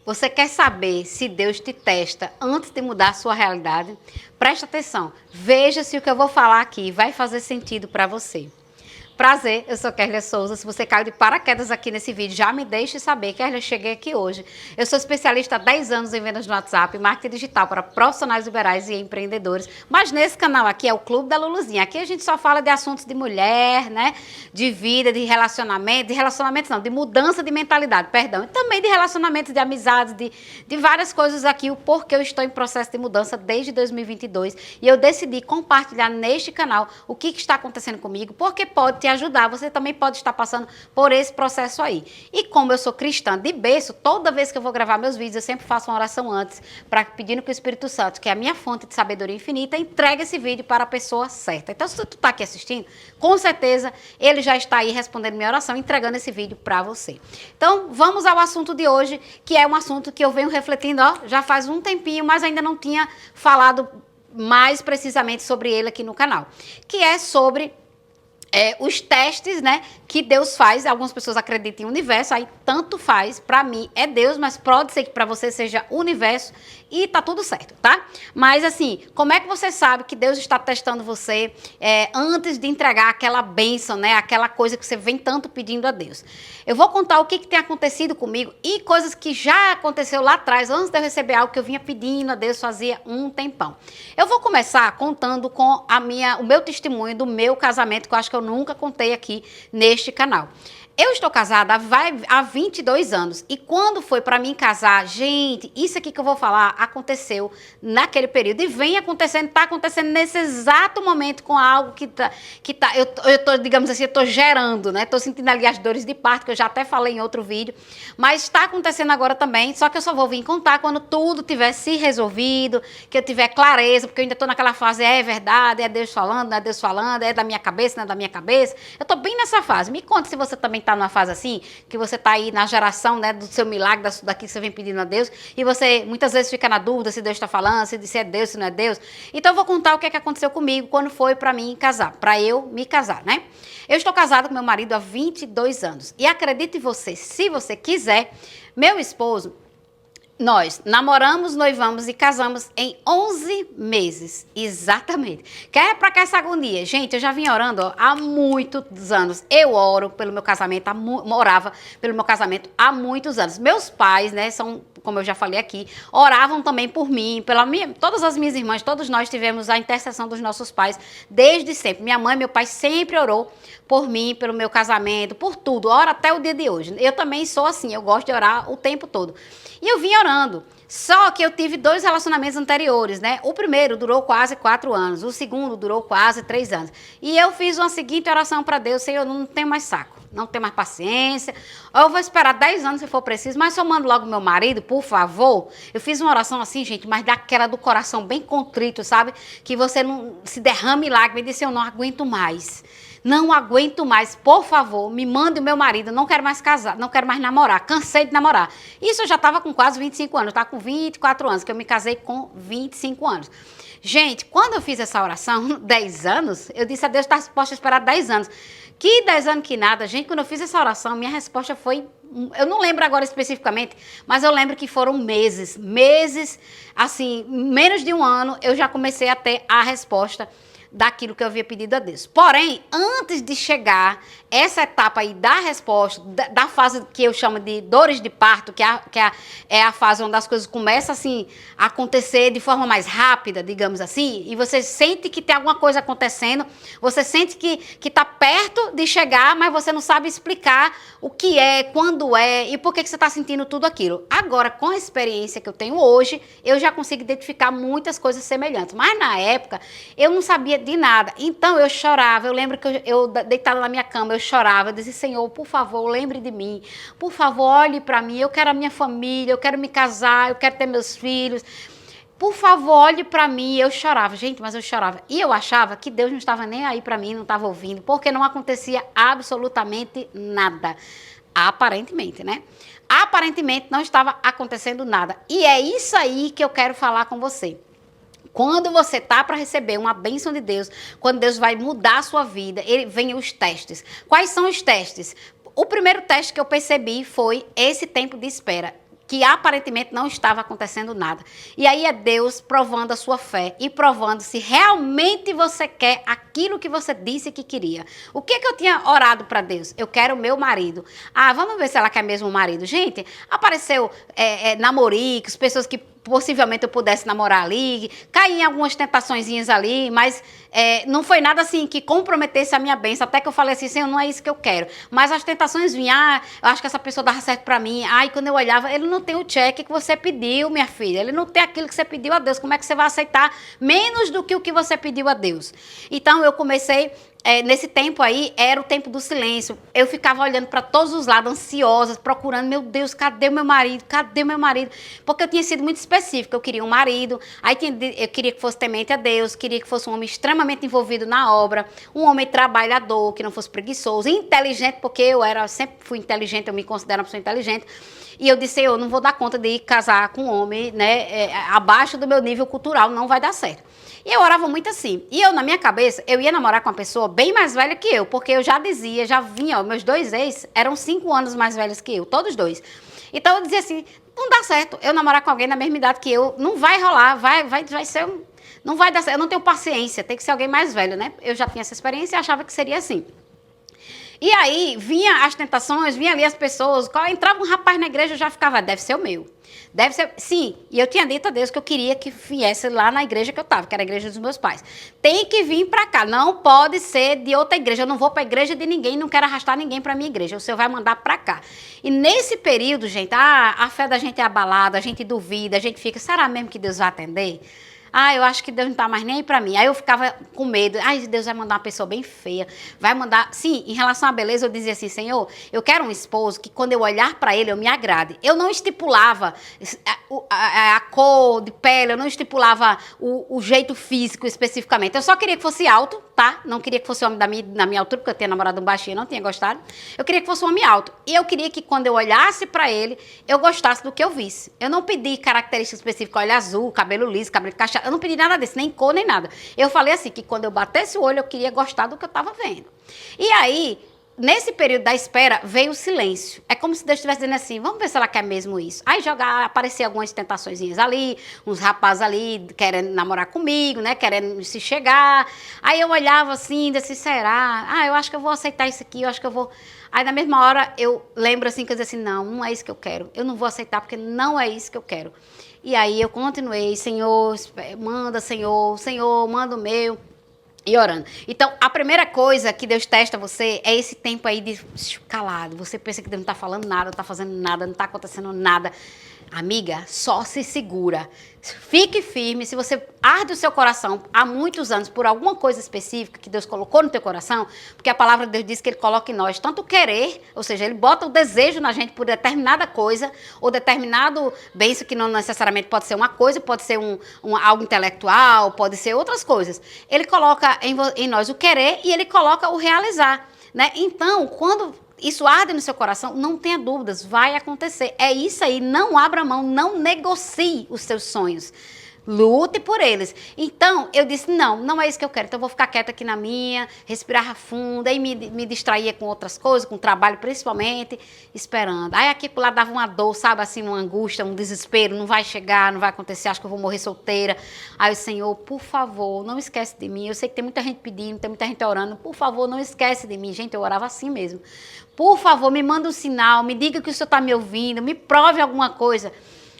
Você quer saber se Deus te testa antes de mudar a sua realidade? Presta atenção. Veja se o que eu vou falar aqui vai fazer sentido para você. Prazer, eu sou Kerlia Souza. Se você caiu de paraquedas aqui nesse vídeo, já me deixe saber. Kerlia, cheguei aqui hoje. Eu sou especialista há 10 anos em vendas no WhatsApp, marketing digital para profissionais liberais e empreendedores. Mas nesse canal aqui é o Clube da Luluzinha. Aqui a gente só fala de assuntos de mulher, né? De vida, de relacionamentos não, de mudança de mentalidade, perdão. E também de relacionamentos, de amizades, de várias coisas aqui, o porquê eu estou em processo de mudança desde 2022. E eu decidi compartilhar neste canal o que está acontecendo comigo, porque pode te ajudar, você também pode estar passando por esse processo aí. E como eu sou cristã de berço, toda vez que eu vou gravar meus vídeos, eu sempre faço uma oração antes, pedindo que o Espírito Santo, que é a minha fonte de sabedoria infinita, entregue esse vídeo para a pessoa certa. Então, se tu está aqui assistindo, com certeza ele já está aí respondendo minha oração, entregando esse vídeo para você. Então, vamos ao assunto de hoje, que é um assunto que eu venho refletindo, ó, já faz um tempinho, mas ainda não tinha falado mais precisamente sobre ele aqui no canal, que é sobre os testes, né, que Deus faz. Algumas pessoas acreditam em universo, aí tanto faz. Para mim é Deus, mas pode ser que para você seja universo e tá tudo certo, tá? Mas assim, como é que você sabe que Deus está testando você antes de entregar aquela bênção, né, aquela coisa que você vem tanto pedindo a Deus? Eu vou contar o que tem acontecido comigo e coisas que já aconteceu lá atrás, antes de eu receber algo que eu vinha pedindo a Deus fazia um tempão. Eu vou começar contando com o meu testemunho do meu casamento, que eu acho que eu nunca contei aqui neste canal. Eu estou casada há 22 anos e quando foi para mim casar, gente, isso aqui que eu vou falar aconteceu naquele período e vem acontecendo, está acontecendo nesse exato momento com algo eu tô, digamos assim, eu tô gerando, né? Tô sentindo ali as dores de parto, que eu já até falei em outro vídeo, mas está acontecendo agora também, só que eu só vou vir contar quando tudo tiver se resolvido, que eu tiver clareza, porque eu ainda tô naquela fase, é verdade, é Deus falando, não é Deus falando, é da minha cabeça, não é da minha cabeça. Eu tô bem nessa fase. Me conta se você também tá numa fase assim, que você tá aí na geração, né, do seu milagre, daqui que você vem pedindo a Deus, e você muitas vezes fica na dúvida se Deus está falando, se é Deus, se não é Deus. Então eu vou contar o que aconteceu comigo quando foi para mim casar, para eu me casar, né? Eu estou casada com meu marido há 22 anos. E acredite você, se você quiser, meu esposo, nós namoramos, noivamos e casamos em 11 meses, exatamente. Quer pra que essa agonia? Gente, eu já vim orando há muitos anos. Eu oro pelo meu casamento, orava pelo meu casamento há muitos anos. Meus pais, né, são, como eu já falei aqui, oravam também por mim, todas as minhas irmãs, todos nós tivemos a intercessão dos nossos pais desde sempre. Minha mãe e meu pai sempre orou por mim, pelo meu casamento, por tudo. Ora até o dia de hoje. Eu também sou assim, eu gosto de orar o tempo todo. E eu vim orando. Só que eu tive 2 relacionamentos anteriores, né? O primeiro durou quase 4 anos, o segundo durou quase 3 anos. E eu fiz uma seguinte oração para Deus: Senhor, eu não tenho mais saco, não tenho mais paciência. Eu vou esperar 10 anos se for preciso, mas se eu mando logo meu marido, por favor. Eu fiz uma oração assim, gente, mas daquela do coração bem contrito, sabe? Que você não se derrame lágrimas e disse: eu não aguento mais. Não aguento mais, por favor, me mande o meu marido, não quero mais casar, não quero mais namorar, cansei de namorar. Isso eu já estava com quase 25 anos, eu estava com 24 anos, que eu me casei com 25 anos. Gente, quando eu fiz essa oração, 10 anos, eu disse a Deus, está disposta a esperar 10 anos. Que 10 anos que nada, gente, quando eu fiz essa oração, minha resposta foi, eu não lembro agora especificamente, mas eu lembro que foram meses, assim, menos de um ano, eu já comecei a ter a resposta daquilo que eu havia pedido a Deus. Porém, antes de chegar essa etapa aí da resposta, da fase que eu chamo de dores de parto, é a fase onde as coisas começam assim a acontecer de forma mais rápida, digamos assim, e você sente que tem alguma coisa acontecendo, você sente que está perto de chegar, mas você não sabe explicar o que é, quando é e por que você está sentindo tudo aquilo. Agora, com a experiência que eu tenho hoje, eu já consigo identificar muitas coisas semelhantes, mas na época eu não sabia de nada, então eu chorava. Eu lembro que eu deitada na minha cama, eu chorava, eu dizia: Senhor, por favor, lembre de mim, por favor, olhe para mim, eu quero a minha família, eu quero me casar, eu quero ter meus filhos, por favor, olhe para mim. Eu chorava, gente, mas eu chorava, e eu achava que Deus não estava nem aí para mim, não estava ouvindo, porque não acontecia absolutamente nada, aparentemente, né? Aparentemente não estava acontecendo nada, e é isso aí que eu quero falar com você. Quando você tá para receber uma bênção de Deus, quando Deus vai mudar a sua vida, vem os testes. Quais são os testes? O primeiro teste que eu percebi foi esse tempo de espera. que aparentemente não estava acontecendo nada. E aí é Deus provando a sua fé e provando se realmente você quer aquilo que você disse que queria. O que eu tinha orado para Deus? Eu quero o meu marido. Ah, vamos ver se ela quer mesmo o marido. Gente, apareceu namoricos, pessoas que possivelmente eu pudesse namorar ali, caí em algumas tentaçõezinhas ali, mas não foi nada assim que comprometesse a minha bênção, até que eu falei assim, Senhor, não é isso que eu quero. Mas as tentações vinham, eu acho que essa pessoa dava certo pra mim, e quando eu olhava, ele não tem o cheque que você pediu, minha filha, ele não tem aquilo que você pediu a Deus, como é que você vai aceitar menos do que o que você pediu a Deus? Então eu comecei... nesse tempo aí, era o tempo do silêncio. Eu ficava olhando para todos os lados, ansiosa, procurando, meu Deus, cadê o meu marido? Cadê o meu marido? Porque eu tinha sido muito específica. Eu queria um marido, eu queria que fosse temente a Deus, queria que fosse um homem extremamente envolvido na obra, um homem trabalhador, que não fosse preguiçoso, inteligente, porque sempre fui inteligente, eu me considero uma pessoa inteligente. E eu disse, eu não vou dar conta de casar com um homem, né, abaixo do meu nível cultural, não vai dar certo. E eu orava muito assim. E eu, na minha cabeça, eu ia namorar com uma pessoa bem mais velha que eu, porque eu já dizia, já vinha, meus 2 ex eram 5 anos mais velhos que eu, todos 2. Então eu dizia assim, não dá certo eu namorar com alguém na mesma idade que eu, não vai rolar, vai ser não vai dar certo, eu não tenho paciência, tem que ser alguém mais velho, né? Eu já tinha essa experiência e achava que seria assim. E aí, vinha as tentações, vinha ali as pessoas, entrava um rapaz na igreja, eu já ficava, deve ser o meu. Deve ser, sim, e eu tinha dito a Deus que eu queria que viesse lá na igreja que eu estava, que era a igreja dos meus pais. Tem que vir para cá, não pode ser de outra igreja, eu não vou para a igreja de ninguém, não quero arrastar ninguém para minha igreja, o Senhor vai mandar para cá. E nesse período, gente, a fé da gente é abalada, a gente duvida, a gente fica, será mesmo que Deus vai atender? Eu acho que Deus não está mais nem aí para mim. Aí eu ficava com medo. Deus vai mandar uma pessoa bem feia. Vai mandar... Sim, em relação à beleza, eu dizia assim, Senhor, eu quero um esposo que quando eu olhar para ele, eu me agrade. Eu não estipulava a cor de pele, eu não estipulava o jeito físico especificamente. Eu só queria que fosse alto, tá? Não queria que fosse homem na minha altura, porque eu tinha namorado um baixinho, não tinha gostado. Eu queria que fosse um homem alto. E eu queria que quando eu olhasse para ele, eu gostasse do que eu visse. Eu não pedi características específicas, olho azul, cabelo liso, cabelo cacheado. Eu não pedi nada desse, nem cor, nem nada. Eu falei assim, que quando eu batesse o olho, eu queria gostar do que eu estava vendo. E aí, nesse período da espera, veio o silêncio. É como se Deus estivesse dizendo assim, vamos ver se ela quer mesmo isso. Aí apareciam algumas tentaçõezinhas ali, uns rapazes ali querendo namorar comigo, né, querendo se chegar. Aí eu olhava assim, disse, será? Eu acho que eu vou aceitar isso aqui, eu acho que eu vou... Aí na mesma hora eu lembro assim, que eu disse assim, não é isso que eu quero. Eu não vou aceitar porque não é isso que eu quero. E aí eu continuei, Senhor, Senhor, manda o meu. E orando. Então, a primeira coisa que Deus testa você é esse tempo aí de calado. Você pensa que Deus não está falando nada, não está fazendo nada, não está acontecendo nada. Amiga, só se segura. Fique firme. Se você arde o seu coração há muitos anos por alguma coisa específica que Deus colocou no teu coração, porque a palavra de Deus diz que Ele coloca em nós tanto o querer, ou seja, Ele bota o desejo na gente por determinada coisa, ou determinado bem, que não necessariamente pode ser uma coisa, pode ser algo intelectual, pode ser outras coisas. Ele coloca em nós o querer e Ele coloca o realizar, né? Então, quando isso arde no seu coração, não tenha dúvidas, vai acontecer. É isso aí, não abra mão, não negocie os seus sonhos. Lute por eles. Então, eu disse, não é isso que eu quero. Então, eu vou ficar quieta aqui na minha, respirar fundo, aí me distraía com outras coisas, com o trabalho principalmente, esperando. Aí aqui por lá dava uma dor, sabe, assim, uma angústia, um desespero, não vai chegar, não vai acontecer, acho que eu vou morrer solteira. Aí o Senhor, por favor, não esquece de mim. Eu sei que tem muita gente pedindo, tem muita gente orando, por favor, não esquece de mim. Gente, eu orava assim mesmo. Por favor, me manda um sinal, me diga que o Senhor está me ouvindo, me prove alguma coisa.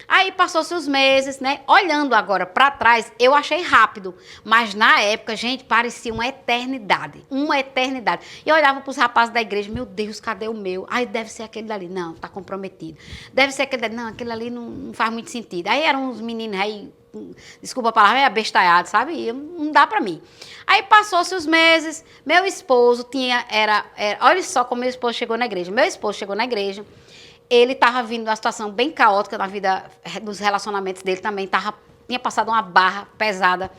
Aí passou-se os meses, né? Olhando agora para trás, eu achei rápido. Mas na época, gente, parecia uma eternidade. Uma eternidade. E eu olhava para os rapazes da igreja, meu Deus, cadê o meu? Aí deve ser aquele dali. Não, tá comprometido. Deve ser aquele dali. Não, aquele ali não faz muito sentido. Aí eram uns meninos aí, desculpa a palavra, é abestalhado, sabe? E não dá para mim. Aí passou-se os meses, meu esposo olha só como meu esposo chegou na igreja. Meu esposo chegou na igreja. Ele estava vindo de uma situação bem caótica na vida, nos relacionamentos dele também, estava tinha passado uma barra pesada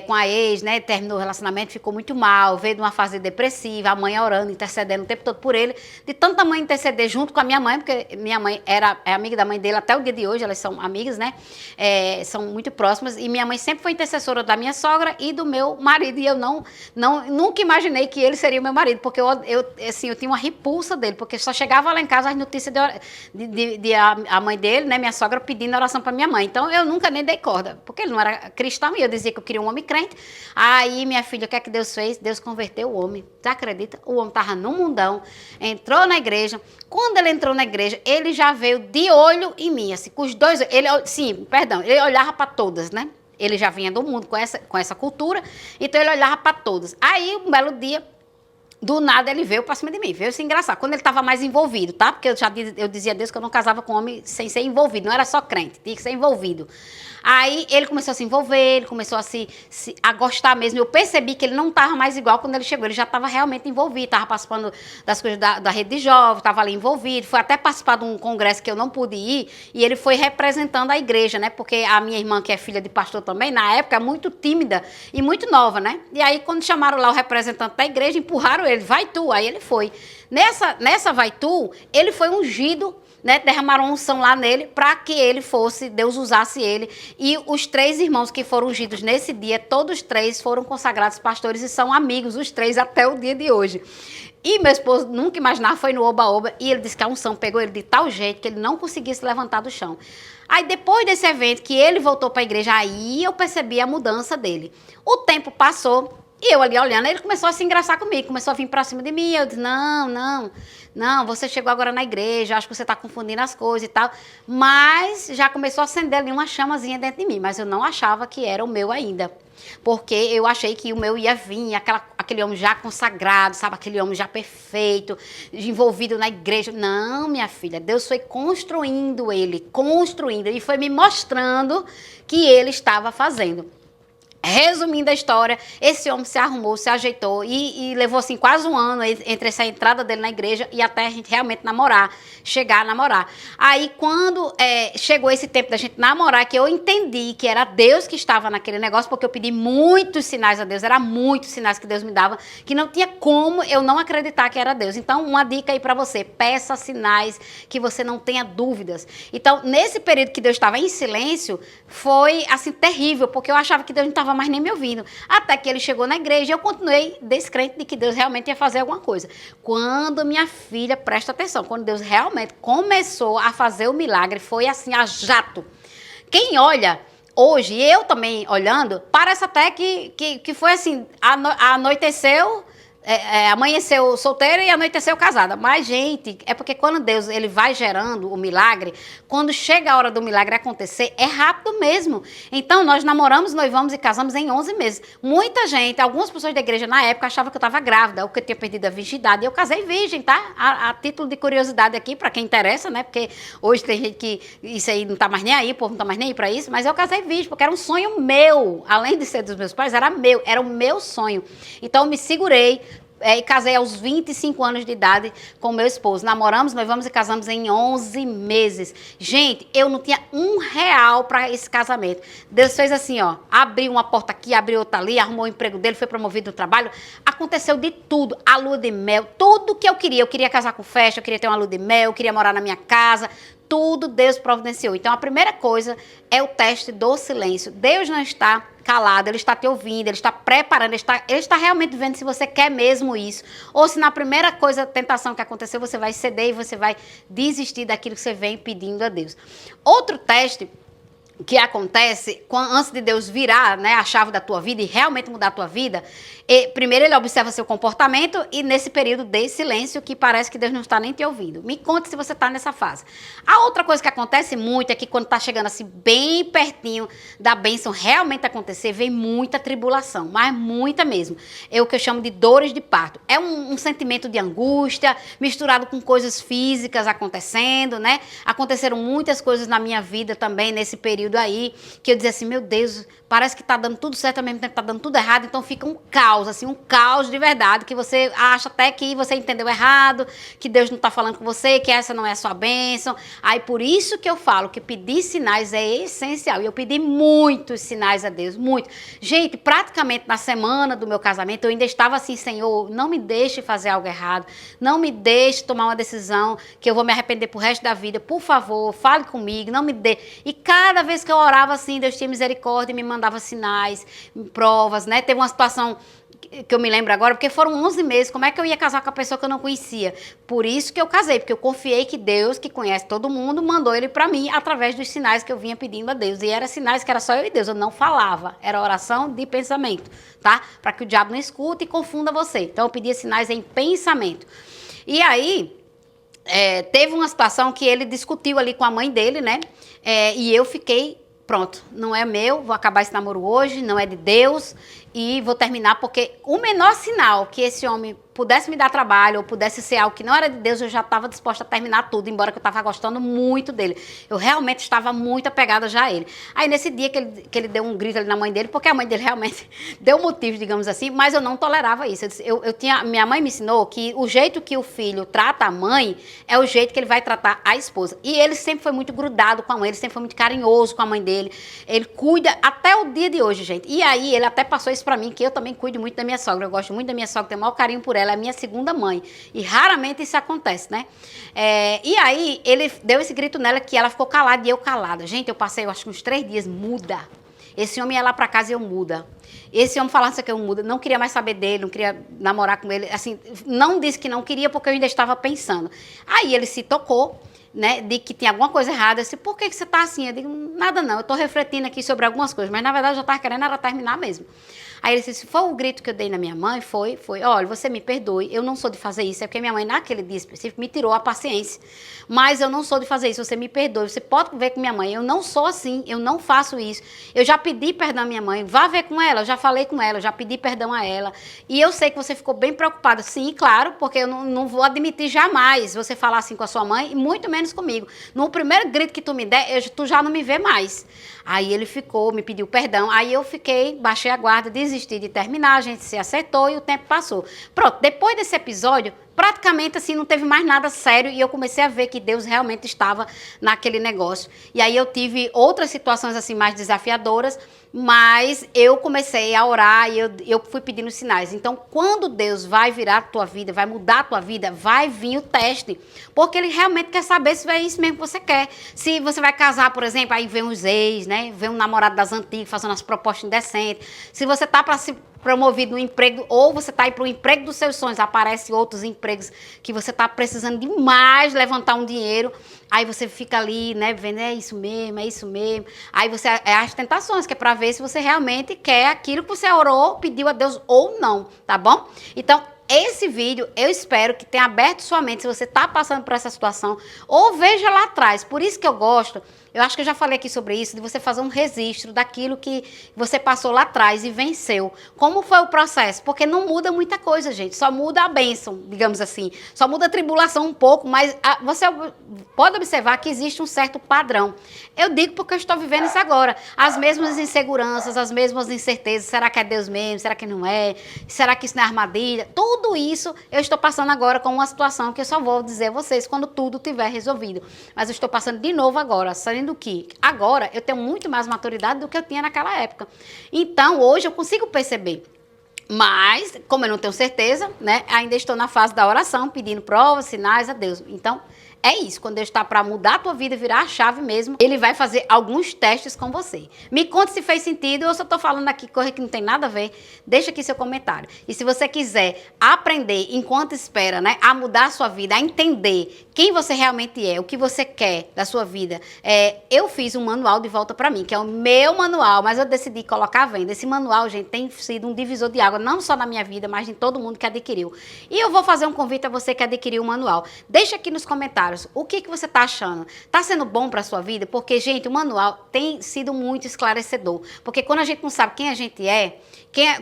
com a ex, né? Terminou o relacionamento, ficou muito mal, veio de uma fase depressiva, a mãe orando, intercedendo o tempo todo por ele, de tanta mãe interceder junto com a minha mãe, porque minha mãe é amiga da mãe dele até o dia de hoje, elas são amigas, né? São muito próximas, e minha mãe sempre foi intercessora da minha sogra e do meu marido, e eu nunca imaginei que ele seria o meu marido, porque eu tinha uma repulsa dele, porque só chegava lá em casa as notícias de a mãe dele, né, minha sogra, pedindo oração para minha mãe. Então eu nunca nem dei corda, porque ele não era cristão e eu dizia que eu queria um homem crente. Aí minha filha, o que é que Deus fez? Deus converteu o homem. Você acredita? O homem estava no mundão, entrou na igreja. Quando ele entrou na igreja, ele já veio de olho em mim, assim, com os dois. Ele olhava para todas, né? Ele já vinha do mundo com essa cultura, então ele olhava para todas. Aí um belo dia, do nada ele veio pra cima de mim, veio se engraçar. Quando ele estava mais envolvido, tá? Porque eu dizia a Deus que eu não casava com homem sem ser envolvido, não era só crente, tinha que ser envolvido. Aí ele começou a se envolver, ele começou a gostar mesmo. Eu percebi que ele não estava mais igual quando ele chegou, ele já estava realmente envolvido, estava participando das coisas da rede de jovens, estava ali envolvido, foi até participar de um congresso que eu não pude ir, e ele foi representando a igreja, né? Porque a minha irmã, que é filha de pastor também, na época, muito tímida e muito nova, né? E aí, quando chamaram lá o representante da igreja, empurraram ele, vai tu, aí ele foi. Nessa vai tu, ele foi ungido, né, derramaram unção lá nele para que ele fosse, Deus usasse ele. E os 3 irmãos que foram ungidos nesse dia, todos 3 foram consagrados pastores e são amigos, os 3 até o dia de hoje. E meu esposo nunca imaginava, foi no oba-oba, e ele disse que a unção pegou ele de tal jeito que ele não conseguia se levantar do chão. Aí depois desse evento que ele voltou para a igreja, aí eu percebi a mudança dele. O tempo passou, e eu ali olhando, ele começou a se engraçar comigo, começou a vir para cima de mim. Eu disse, não, você chegou agora na igreja, acho que você está confundindo as coisas e tal. Mas já começou a acender ali uma chamazinha dentro de mim, mas eu não achava que era o meu ainda. Porque eu achei que o meu ia vir, aquele homem já consagrado, sabe? Aquele homem já perfeito, envolvido na igreja. Não, minha filha, Deus foi construindo ele, e foi me mostrando que ele estava fazendo. Resumindo a história, esse homem se arrumou, se ajeitou e levou assim quase um ano entre essa entrada dele na igreja e até a gente realmente chegar a namorar. Aí quando chegou esse tempo da gente namorar, que eu entendi que era Deus que estava naquele negócio, porque eu pedi muitos sinais a Deus, era muitos sinais que Deus me dava, que não tinha como eu não acreditar que era Deus. Então uma dica aí para você, peça sinais que você não tenha dúvidas. Então nesse período que Deus estava em silêncio, foi assim terrível, porque eu achava que Deus não estava mais nem me ouvindo. Até que ele chegou na igreja e eu continuei descrente de que Deus realmente ia fazer alguma coisa. Quando minha filha, presta atenção, quando Deus realmente começou a fazer o milagre, foi assim, a jato. Quem olha hoje, eu também olhando, parece até que foi assim, anoiteceu, amanheceu solteira e anoiteceu casada. Mas, gente, é porque quando Deus ele vai gerando o milagre, quando chega a hora do milagre acontecer, é rápido mesmo. Então, nós namoramos, noivamos e casamos em 11 meses. Muita gente, algumas pessoas da igreja na época achavam que eu estava grávida, ou que eu tinha perdido a virgindade. E eu casei virgem, tá? A título de curiosidade aqui, para quem interessa, né? Porque hoje tem gente que isso aí não tá mais nem aí, o povo não tá mais nem aí para isso. Mas eu casei virgem, porque era um sonho meu. Além de ser dos meus pais, era o meu sonho. Então, eu me segurei. E casei aos 25 anos de idade com meu esposo. Namoramos, noivamos e casamos em 11 meses. Gente, eu não tinha R$ 1 para esse casamento. Deus fez assim, ó, abriu uma porta aqui, abriu outra ali, arrumou o emprego dele, foi promovido no trabalho. Aconteceu de tudo, a lua de mel, tudo que eu queria. Eu queria casar com festa, eu queria ter uma lua de mel, eu queria morar na minha casa. Tudo Deus providenciou. Então, a primeira coisa é o teste do silêncio. Deus não está calado, Ele está te ouvindo, Ele está preparando, Ele está realmente vendo se você quer mesmo isso. Ou se na primeira tentação que aconteceu, você vai ceder e você vai desistir daquilo que você vem pedindo a Deus. Outro teste que acontece antes de Deus virar, né, a chave da tua vida e realmente mudar a tua vida, primeiro ele observa seu comportamento e nesse período de silêncio que parece que Deus não está nem te ouvindo. Me conte se você está nessa fase. A outra coisa que acontece muito é que quando está chegando assim bem pertinho da bênção realmente acontecer, vem muita tribulação, mas muita mesmo. É o que eu chamo de dores de parto. É um sentimento de angústia misturado com coisas físicas acontecendo, né? Aconteceram muitas coisas na minha vida também nesse período aí, que eu dizia assim, meu Deus, parece que tá dando tudo certo, ao mesmo tempo tá dando tudo errado, então fica um caos. assim, um caos de verdade, que você acha até que você entendeu errado, que Deus não está falando com você, que essa não é a sua bênção. Aí por isso que eu falo que pedir sinais é essencial. E eu pedi muitos sinais a Deus, muito. Gente, praticamente na semana do meu casamento, eu ainda estava assim, Senhor, não me deixe fazer algo errado, não me deixe tomar uma decisão que eu vou me arrepender pro resto da vida. Por favor, fale comigo, não me dê. E cada vez que eu orava assim, Deus tinha misericórdia e me mandava sinais, provas, né? Teve uma situação que eu me lembro agora, porque foram 11 meses, como é que eu ia casar com a pessoa que eu não conhecia? Por isso que eu casei, porque eu confiei que Deus, que conhece todo mundo, mandou ele para mim através dos sinais que eu vinha pedindo a Deus. E eram sinais que era só eu e Deus, eu não falava, era oração de pensamento, tá? Para que o diabo não escute e confunda você. Então eu pedia sinais em pensamento. E aí, teve uma situação que ele discutiu ali com a mãe dele, né? E eu fiquei, pronto, não é meu, vou acabar esse namoro hoje, não é de Deus e vou terminar, porque o menor sinal que esse homem pudesse me dar trabalho ou pudesse ser algo que não era de Deus, eu já estava disposta a terminar tudo, embora que eu estava gostando muito dele. Eu realmente estava muito apegada já a ele. Aí nesse dia que ele deu um grito ali na mãe dele, porque a mãe dele realmente deu motivo, digamos assim, mas eu não tolerava isso. Minha mãe me ensinou que o jeito que o filho trata a mãe é o jeito que ele vai tratar a esposa. E ele sempre foi muito grudado com a mãe, ele sempre foi muito carinhoso com a mãe dele. Ele cuida até o dia de hoje, gente. E aí ele até passou isso pra mim, que eu também cuido muito da minha sogra. Eu gosto muito da minha sogra, tenho o maior carinho por ela, é a minha segunda mãe. E raramente isso acontece, né? E aí ele deu esse grito nela que ela ficou calada e eu calada. Gente, eu passei, eu acho que uns 3 dias, muda. Esse homem ia lá pra casa e eu muda. Esse homem falava isso aqui, eu muda. Não queria mais saber dele, não queria namorar com ele. Assim, não disse que não queria porque eu ainda estava pensando. Aí ele se tocou, né, de que tinha alguma coisa errada. Eu disse, por que você tá assim? Eu digo, nada não, eu tô refletindo aqui sobre algumas coisas, mas na verdade eu já tava querendo era terminar mesmo. Aí ele disse, foi o grito que eu dei na minha mãe? Foi. Olha, você me perdoe, eu não sou de fazer isso, é porque minha mãe naquele dia específico me tirou a paciência. Mas eu não sou de fazer isso, você me perdoe, você pode ver com minha mãe, eu não sou assim, eu não faço isso. Eu já pedi perdão à minha mãe, vá ver com ela, eu já falei com ela, eu já pedi perdão a ela. E eu sei que você ficou bem preocupada. Sim, claro, porque eu não vou admitir jamais você falar assim com a sua mãe, e muito menos comigo. No primeiro grito que tu me der, tu já não me vê mais. Aí ele ficou, me pediu perdão, aí eu fiquei, baixei a guarda, desisti de terminar, a gente se acertou e o tempo passou. Pronto, depois desse episódio, praticamente assim, não teve mais nada sério e eu comecei a ver que Deus realmente estava naquele negócio. E aí eu tive outras situações assim mais desafiadoras, mas eu comecei a orar e eu fui pedindo sinais. Então, quando Deus vai virar a tua vida, vai mudar a tua vida, vai vir o teste. Porque Ele realmente quer saber se é isso mesmo que você quer. Se você vai casar, por exemplo, aí vem os ex, né? Vem um namorado das antigas fazendo as propostas indecentes. Se você tá para se promovido no emprego, ou você está aí para o emprego dos seus sonhos, aparecem outros empregos que você está precisando demais levantar um dinheiro, aí você fica ali, né, vendo, é isso mesmo. Aí você, as tentações, que é para ver se você realmente quer aquilo que você orou, pediu a Deus ou não, tá bom? Então, esse vídeo, eu espero que tenha aberto sua mente, se você está passando por essa situação, ou veja lá atrás. Por isso que eu gosto, eu acho que eu já falei aqui sobre isso, de você fazer um registro daquilo que você passou lá atrás e venceu. Como foi o processo? Porque não muda muita coisa, gente. Só muda a bênção, digamos assim. Só muda a tribulação um pouco, mas você pode observar que existe um certo padrão. Eu digo porque eu estou vivendo isso agora. As mesmas inseguranças, as mesmas incertezas. Será que é Deus mesmo? Será que não é? Será que isso não é armadilha? Tudo isso eu estou passando agora com uma situação que eu só vou dizer a vocês quando tudo tiver resolvido. Mas eu estou passando de novo agora, saindo que agora eu tenho muito mais maturidade do que eu tinha naquela época. Então, hoje eu consigo perceber. Mas, como eu não tenho certeza, né, ainda estou na fase da oração, pedindo provas, sinais a Deus. Então, é isso, quando Deus está para mudar a tua vida, virar a chave mesmo, Ele vai fazer alguns testes com você. Me conte se fez sentido, ou se eu estou falando aqui coisa que não tem nada a ver, deixa aqui seu comentário. E se você quiser aprender, enquanto espera, né, a mudar a sua vida, a entender quem você realmente é, o que você quer da sua vida, eu fiz um manual de volta para mim, que é o meu manual, mas eu decidi colocar à venda. Esse manual, gente, tem sido um divisor de água, não só na minha vida, mas em todo mundo que adquiriu. E eu vou fazer um convite a você que adquiriu o manual. Deixa aqui nos comentários o que você está achando. Está sendo bom para a sua vida? Porque, gente, o manual tem sido muito esclarecedor. Porque quando a gente não sabe quem a gente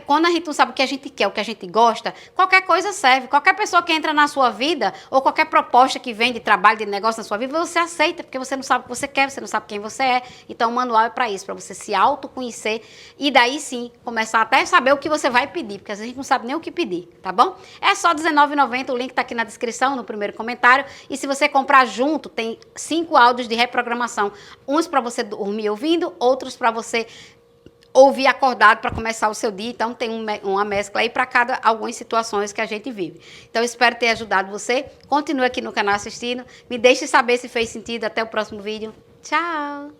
quando a gente não sabe o que a gente quer, o que a gente gosta, qualquer coisa serve. Qualquer pessoa que entra na sua vida, ou qualquer proposta que vem de trabalho, de negócio na sua vida, você aceita, porque você não sabe o que você quer, você não sabe quem você é. Então, o manual é para isso, para você se autoconhecer e daí sim, começar até a saber o que você vai pedir, porque às vezes a gente não sabe nem o que pedir, tá bom? É só R$19,90, o link tá aqui na descrição, no primeiro comentário. E se você comprar junto, tem 5 áudios de reprogramação. Uns para você dormir ouvindo, outros para você ouvir acordado para começar o seu dia. Então, tem uma mescla aí para algumas situações que a gente vive. Então, espero ter ajudado você. Continue aqui no canal assistindo. Me deixe saber se fez sentido. Até o próximo vídeo. Tchau!